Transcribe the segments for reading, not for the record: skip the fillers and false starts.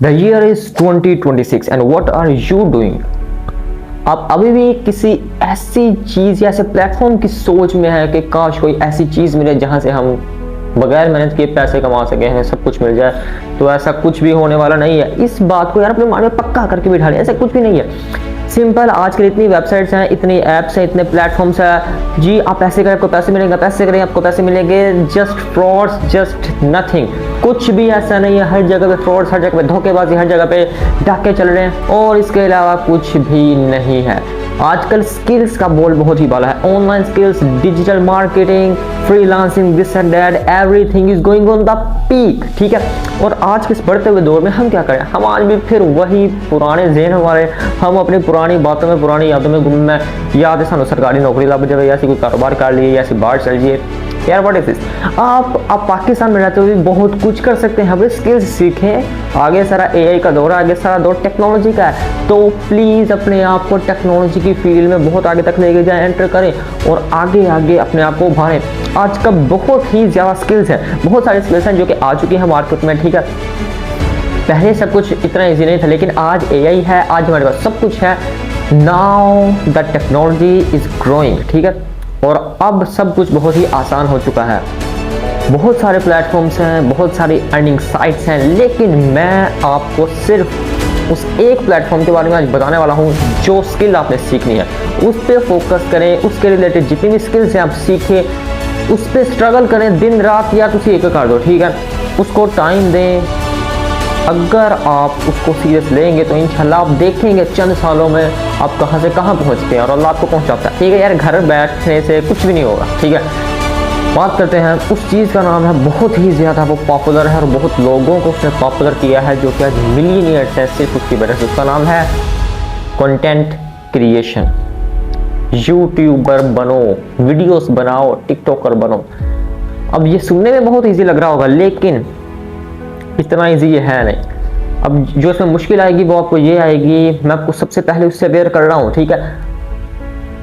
The year is 2026 and what are you doing? आप अभी भी किसी ऐसी चीज़ या ऐसे प्लेटफॉर्म की सोच में है कि काश कोई ऐसी चीज़ मिले जहां से हम बगैर मेहनत के पैसे कमा सके, हमें सब कुछ मिल जाए। तो ऐसा कुछ भी होने वाला नहीं है। इस बात को यार अपने मन में पक्का करके बिठा लें, ऐसा कुछ भी नहीं है। सिंपल, आजकल इतनी वेबसाइट्स हैं, इतनी ऐप्स हैं, इतने प्लेटफॉर्म्स हैं जी। आप ऐसे करें आपको पैसे मिलेंगे, पैसे करें आपको पैसे मिलेंगे। Just frauds, just nothing. कुछ भी ऐसा नहीं है। हर जगह पे फ्रॉड्स, हर जगह पे धोखेबाजी, हर जगह पे डाके चल रहे हैं और इसके अलावा कुछ भी नहीं है। आजकल स्किल्स का बोल बहुत ही बाला है। Online skills, digital marketing, freelancing, this and that, everything is going on the peak. ठीक है, और आज के इस बढ़ते हुए दौर में हम क्या करें? हम आज भी फिर वही पुराने ज़हन हमारे, हम अपनी पुरानी बातों में, पुरानी यादों में गुम में। याद है सानू सरकारी नौकरी लग जाए, या कोई कारोबार कर लिए, या बाहर चल जाइए। यार व्हाट इज दिस? आप पाकिस्तान में रहते हुए बहुत कुछ कर सकते हैं। अब स्किल्स सीखें। आगे सारा एआई का दौर है, आगे सारा दौर टेक्नोलॉजी का है। तो प्लीज़ अपने आप को टेक्नोलॉजी की फील्ड में बहुत आगे तक लेके जाएं, एंटर करें और आगे आगे अपने आप को उभारें। आज का बहुत ही ज़्यादा स्किल्स हैं, बहुत सारी स्किल्स हैं जो कि आ चुकी हैं मार्केट में। ठीक है, पहले सब कुछ इतना ईजी नहीं था, लेकिन आज एआई है, आज हमारे पास सब कुछ है। Now the technology is growing. ठीक है, और अब सब कुछ बहुत ही आसान हो चुका है। बहुत सारे प्लेटफॉर्म्स हैं, बहुत सारी अर्निंग साइट्स हैं, लेकिन मैं आपको सिर्फ उस एक प्लेटफॉर्म के बारे में आज बताने वाला हूं जो स्किल आपने सीखनी है। उस पर फोकस करें, उसके रिलेटेड जितनी भी स्किल्स हैं आप सीखें, उस पर स्ट्रगल करें दिन रात, या तुम एक कर दो। ठीक है, उसको टाइम दें। अगर आप उसको सीरियस लेंगे तो इंशाल्लाह आप देखेंगे चंद सालों में आप कहां से कहां पहुंचते हैं और अल्लाह आपको पहुंचाता है। ठीक है यार, घर बैठने से कुछ भी नहीं होगा। ठीक है, बात करते हैं उस चीज़ का नाम है, बहुत ही ज़्यादा वो पॉपुलर है और बहुत लोगों को उसने पॉपुलर किया है, जो कि आज मिलियनियर्स है सिर्फ उसकी वजह से। उसका नाम है कंटेंट क्रिएशन। यूट्यूबर बनो, वीडियोस बनाओ, टिकटॉकर बनो। अब ये सुनने में बहुत ईजी लग रहा होगा, लेकिन इतना ईजी ये है नहीं। अब जो इसमें मुश्किल आएगी वो आपको ये आएगी, मैं आपको सबसे पहले उससे अवेयर कर रहा हूँ। ठीक है,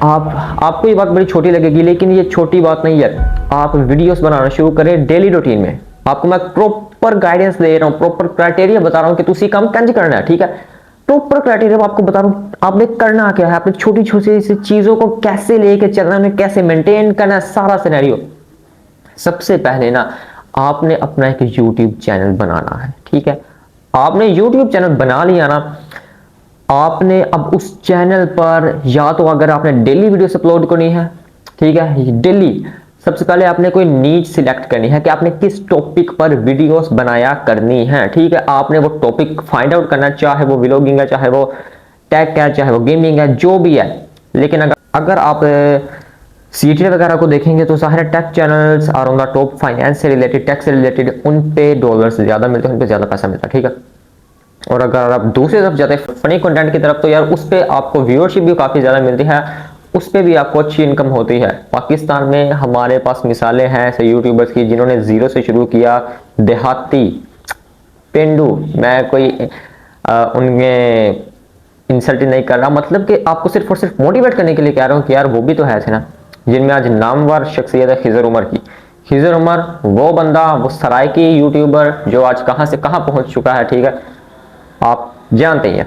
आपको ये बात बड़ी छोटी लगेगी, लेकिन ये छोटी बात नहीं है। आप वीडियोस बनाना शुरू करें डेली रूटीन में। आपको मैं प्रॉपर गाइडेंस दे रहा हूँ, प्रॉपर क्राइटेरिया बता रहा हूँ कि तुसी काम कैसे करना है। ठीक है, प्रॉपर क्राइटेरिया आपको बता रहा हूँ। आपने करना क्या है, आपने छोटी छोटी सी चीज़ों को कैसे लेके चलना है, कैसे मेंटेन करना है, सारा सिनेरियो। सबसे पहले ना आपने अपना एक यूट्यूब चैनल बनाना है। ठीक है, आपने यूट्यूब चैनल बना लिया ना, आपने अब उस चैनल पर या तो अगर आपने डेली वीडियोस अपलोड करनी है, ठीक है, डेली सबसे पहले आपने कोई नीच सिलेक्ट करनी है कि आपने किस टॉपिक पर वीडियोस बनाया करनी है। ठीक है, आपने वो टॉपिक फाइंड आउट करना, चाहे वो व्लॉगिंग है, चाहे वो टेक है, चाहे वो गेमिंग है, जो भी है। लेकिन अगर आप सीटी वगैरह को देखेंगे तो सारे टेक चैनल्स और ऑन द टॉप, फाइनेंस से रिलेटेड, टेक से रिलेटेड, उन पे डॉलर्स ज़्यादा मिलते हैं, उन पे ज़्यादा पैसा मिलता है। ठीक है, और अगर आप दूसरी तरफ जाते हैं फनी कंटेंट की तरफ, तो यार उस पर आपको व्यूअरशिप भी काफ़ी ज़्यादा मिलती है, उस पर भी आपको अच्छी इनकम होती है। पाकिस्तान में हमारे पास मिसालें हैं ऐसे यूट्यूबर्स की जिन्होंने ज़ीरो से शुरू किया। देहाती, पेंडू, मैं कोई उनके इंसल्ट नहीं कर रहा, मतलब कि आपको सिर्फ और सिर्फ मोटिवेट करने के लिए कह रहा हूँ कि यार वो भी तो है थे ना, जिनमें आज नामवर शख्सियत है खिजर उमर की। खिजर उमर वो बंदा, वो सराइकी यूट्यूबर जो आज कहां से कहां पहुंच चुका है। ठीक है, आप जानते हैं।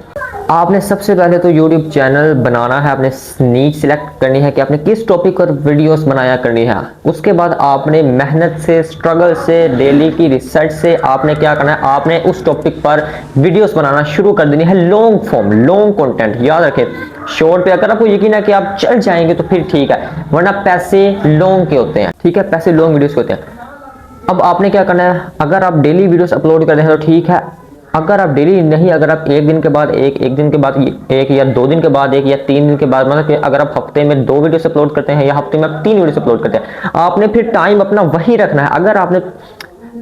आपने सबसे पहले तो यूट्यूब चैनल बनाना है, आपने नीच सिलेक्ट करनी है कि आपने किस टॉपिक पर वीडियोस बनाया करनी है। उसके बाद आपने मेहनत से, स्ट्रगल से, डेली की रिसर्च से आपने क्या करना है, आपने उस टॉपिक पर वीडियोस बनाना शुरू कर देनी है। Long form, long content. याद रखें, शॉर्ट पे अगर आपको यकीन है कि आप चल जाएंगे तो फिर ठीक है, वरना पैसे लॉन्ग के होते हैं। ठीक है, पैसे लॉन्ग वीडियोस के होते हैं। अब आपने क्या करना है, अगर आप डेली वीडियोस अपलोड करते हैं तो ठीक है, अगर आप डेली नहीं, अगर आप एक दिन के बाद एक दिन के बाद एक, या 2 दिन के बाद एक, या 3 दिन के बाद, मतलब कि अगर आप हफ्ते में 2 वीडियोस अपलोड करते हैं या हफ्ते में आप 3 वीडियोस अपलोड करते हैं, आपने फिर टाइम अपना वही रखना है। अगर आपने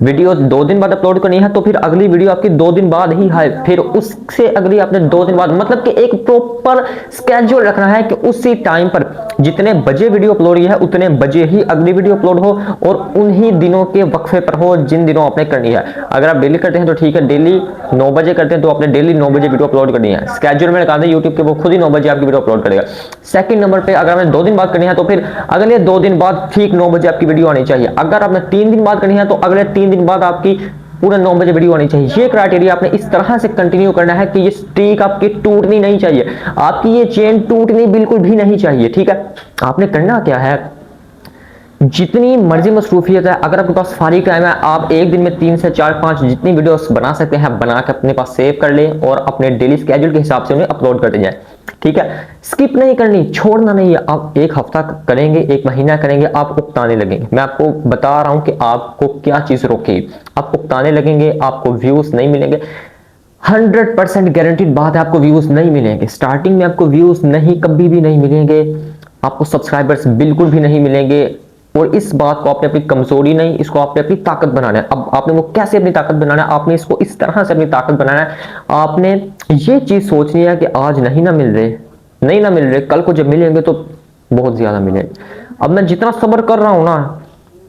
वीडियो 2 दिन बाद अपलोड करनी है तो फिर अगली वीडियो आपकी 2 दिन बाद ही है, फिर उससे अगली आपने 2 दिन बाद, मतलब कि एक प्रॉपर स्केड्यूल रखना है कि उसी टाइम पर जितने बजे वीडियो अपलोड की है उतने बजे ही अगली वीडियो अपलोड हो और उन्हीं दिनों के वक्फे पर हो जिन दिनों आपने करनी है। अगर आप डेली करते हैं तो ठीक है, डेली 9 बजे करते हैं तो आपने डेली 9 बजे वीडियो अपलोड करनी है। स्केड्यूल में लगा दें यूट्यूब के, वो खुद ही 9 बजे आपकी वीडियो अपलोड करेगा। सेकंड नंबर पे, अगर आपने 2 दिन बाद करनी है तो फिर अगले 2 दिन बाद ठीक 9 बजे आपकी वीडियो आनी चाहिए। अगर आपने 3 दिन बाद करनी है तो अगले 3 दिन बाद आपकी पूरे 9 बजे वीडियो आनी चाहिए। ये क्राइटेरिया आपने इस तरह से कंटिन्यू करना है कि ये स्ट्रीक आपकी टूटनी नहीं चाहिए, आपकी ये चेन टूटनी बिल्कुल भी नहीं चाहिए, ठीक है। आपने करना क्या है, जितनी मर्जी मसरूफियत है, अगर आपके पास फारिग टाइम है, आप एक दिन में 3 से 4 5 जितनी वीडियोस बना सकते हैं बना के अपने पास सेव कर ले और अपने डेली स्केड्यूल के हिसाब से उन्हें अपलोड करते जाएं, ठीक है। स्किप नहीं करनी, छोड़ना नहीं है। आप एक हफ्ता करेंगे, एक महीना करेंगे, आप उकताने लगेंगे। मैं आपको बता रहा हूं कि आपको क्या चीज रोकेगी, आप उकताने लगेंगे, आपको व्यूज नहीं मिलेंगे। 100% गारंटीड बात है, आपको व्यूज नहीं मिलेंगे। स्टार्टिंग में आपको व्यूज नहीं, कभी भी नहीं मिलेंगे, आपको सब्सक्राइबर्स बिल्कुल भी नहीं मिलेंगे। और इस बात को आपने अपनी कमजोरी नहीं, इसको आपने अपनी ताकत बनाना है। अब आपने वो कैसे अपनी ताकत बनाना है, आपने इसको इस तरह से अपनी ताकत बनाना है। आपने ये चीज सोचनी है कि आज नहीं ना मिल रहे, कल को जब मिलेंगे तो बहुत ज्यादा मिलेंगे। अब मैं जितना सब्र कर रहा हूं ना,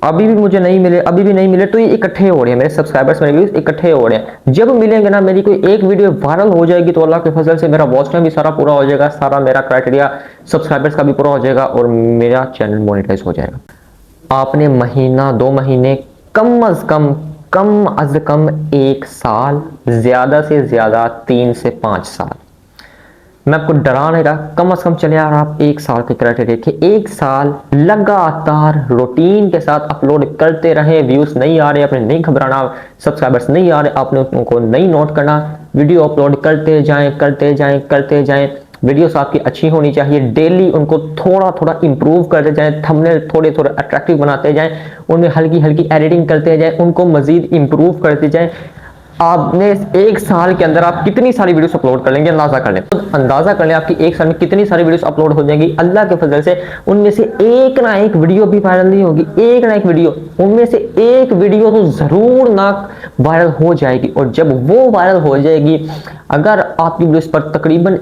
अभी भी मुझे नहीं मिले, तो ये इकट्ठे हो रहे हैं, मेरे सब्सक्राइबर्स, मेरे व्यूज इकट्ठे हो रहे हैं। जब मिलेंगे ना, मेरी कोई एक वीडियो वायरल हो जाएगी तो अल्लाह के फजल से मेरा वॉच टाइम भी सारा पूरा हो जाएगा, सारा मेरा क्राइटेरिया सब्सक्राइबर्स का भी पूरा हो जाएगा और मेरा चैनल मोनेटाइज हो जाएगा। आपने महीना 2 महीने, कम अज कम 1 साल, ज्यादा से ज्यादा 3 से 5 साल, मैं आपको डरा नहीं रहा, कम से कम चले यार आप 1 साल के क्राइटेरिया के 1 साल लगातार रूटीन के साथ अपलोड करते रहे। व्यूज नहीं आ रहे, आपने नहीं घबराना, सब्सक्राइबर्स नहीं आ रहे, आपने उनको नहीं नोट करना, वीडियो अपलोड करते जाएं। वीडियोस आपकी अच्छी होनी चाहिए, डेली उनको थोड़ा इंप्रूव करते जाएं, थंबनेल थोड़े अट्रैक्टिव बनाते जाएं, उनमें हल्की एडिटिंग करते जाएं, उनको मजीद इंप्रूव करते जाएं। आपने 1 साल के अंदर आप कितनी सारी वीडियोस अपलोड कर लेंगे, अंदाजा कर लें आपकी 1 साल में कितनी सारी वीडियोस अपलोड हो जाएंगी। अल्लाह के फजल से उनमें से एक ना एक वीडियो भी वायरल नहीं होगी, एक ना एक वीडियो, उनमें से एक वीडियो तो जरूर ना वायरल हो जाएगी। और जब वो वायरल हो जाएगी, अगर आपकी वीडियोस पर तकरीबन,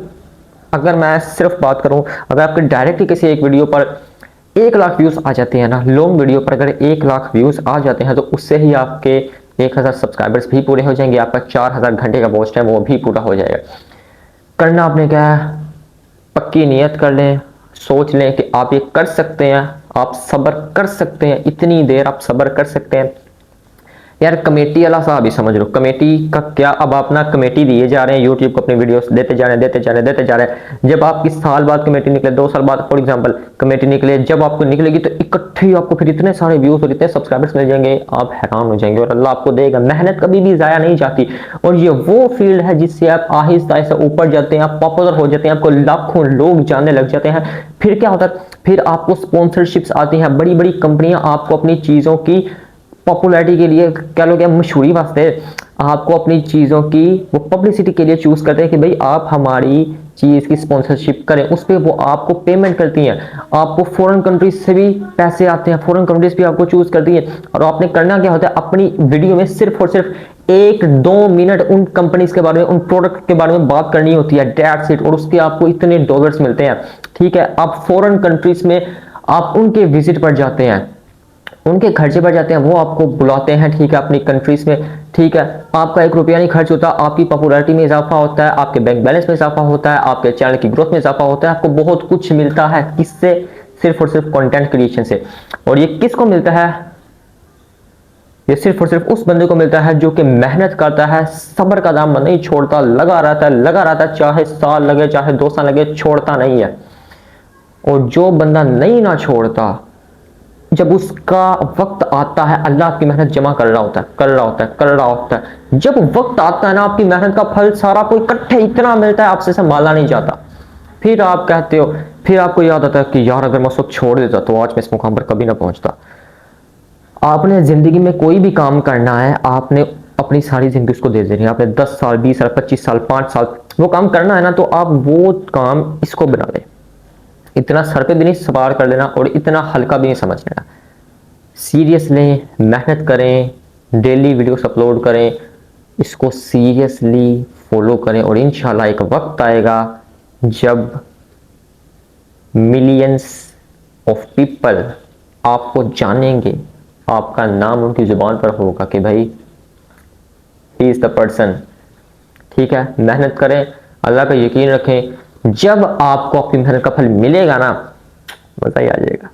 अगर मैं सिर्फ बात करूं, अगर आपके डायरेक्टली किसी एक वीडियो पर 1 लाख व्यूज आ जाते हैं ना, लॉन्ग वीडियो पर अगर 1 लाख व्यूज आ जाते हैं तो उससे ही आपके 1000 सब्सक्राइबर्स भी पूरे हो जाएंगे, आपका 4000 घंटे का वॉच टाइम वो भी पूरा हो जाएगा। करना आपने क्या है, पक्की नियत कर लें, सोच लें कि आप ये कर सकते हैं, आप सब्र कर सकते हैं, इतनी देर आप सब्र कर सकते हैं। यार कमेटी वाला साहब ही समझ लो, कमेटी का क्या, अब अपना कमेटी दिए जा रहे हैं, यूट्यूब को अपनी वीडियोस देते जा रहे हैं। जब आपकी साल बाद कमेटी निकले, 2 साल बाद फॉर एग्जांपल कमेटी निकले, जब आपको निकलेगी तो इकट्ठे ही आपको फिर इतने सारे व्यूज और इतने सब्सक्राइबर्स मिल जाएंगे, आप हैरान हो जाएंगे और अल्लाह आपको देगा। मेहनत कभी भी जाया नहीं जाती और ये वो फील्ड है जिससे आप आहिस्ता आहिस्ता ऊपर जाते हैं, आप पॉपुलर हो जाते हैं, आपको लाखों लोग जानने लग जाते हैं। फिर क्या होता है, फिर आपको स्पॉन्सरशिप्स आती हैं, बड़ी बड़ी कंपनियां आपको अपनी चीजों की पॉपुलैरिटी के लिए, क्या लोग मशहूरी वास्ते आपको अपनी चीजों की वो पब्लिसिटी के लिए चूज करते हैं कि भाई आप हमारी चीज की स्पॉन्सरशिप करें, उस पर वो आपको पेमेंट करती हैं। आपको फॉरेन कंट्रीज से भी पैसे आते हैं, फॉरेन कंट्रीज भी आपको चूज करती है। और आपने करना क्या होता है, अपनी वीडियो में सिर्फ और सिर्फ 1-2 मिनट उन कंपनीज के बारे में, उन प्रोडक्ट के बारे में बात करनी होती है, दैट्स इट। और उसके आपको इतने डॉलर्स मिलते हैं, ठीक है। आप फॉरेन कंट्रीज में आप उनके विजिट पर जाते हैं, उनके खर्चे पर जाते हैं, वो आपको बुलाते हैं, ठीक है, अपनी कंट्रीज में, ठीक है। आपका 1 रुपया नहीं खर्च होता, आपकी पॉपुलैरिटी में इजाफा होता है, आपके बैंक बैलेंस में इजाफा होता है, आपके चैनल की ग्रोथ में इजाफा होता है, आपको बहुत कुछ मिलता है। किससे? सिर्फ और सिर्फ कंटेंट क्रिएशन से। और ये किसको मिलता है? ये सिर्फ और सिर्फ उस बंदे को मिलता है जो कि मेहनत करता है, सब्र का दामन नहीं छोड़ता, लगा रहता है, चाहे साल लगे चाहे 2 साल लगे, छोड़ता नहीं है। और जो बंदा नहीं ना छोड़ता, जब उसका वक्त आता है, अल्लाह आपकी मेहनत जमा कर रहा होता है। जब वक्त आता है ना, आपकी मेहनत का फल सारा कोई इकट्ठे इतना मिलता है, आपसे संभाला नहीं जाता। फिर आप कहते हो, फिर आपको याद आता है कि यार अगर मैं उस वक्त छोड़ देता तो आज मैं इस मुकाम पर कभी ना पहुंचता। आपने जिंदगी में कोई भी काम करना है, आपने अपनी सारी जिंदगी उसको दे देनी है। आपने 10 साल 20 साल 25 साल 5 साल वो काम करना है ना, तो आप वो काम इसको बना दें। इतना सर पे भी नहीं सवार कर लेना और इतना हल्का भी नहीं समझ लेना। सीरियस लें, मेहनत करें, डेली वीडियोस अपलोड करें, इसको सीरियसली फॉलो करें और इंशाल्लाह एक वक्त आएगा जब मिलियंस ऑफ पीपल आपको जानेंगे, आपका नाम उनकी जुबान पर होगा कि भाई ही इज द पर्सन। ठीक है, मेहनत करें, अल्लाह का यकीन रखें, जब आपको अपनी मेहनत का फल मिलेगा ना, मजा ही आ जाएगा।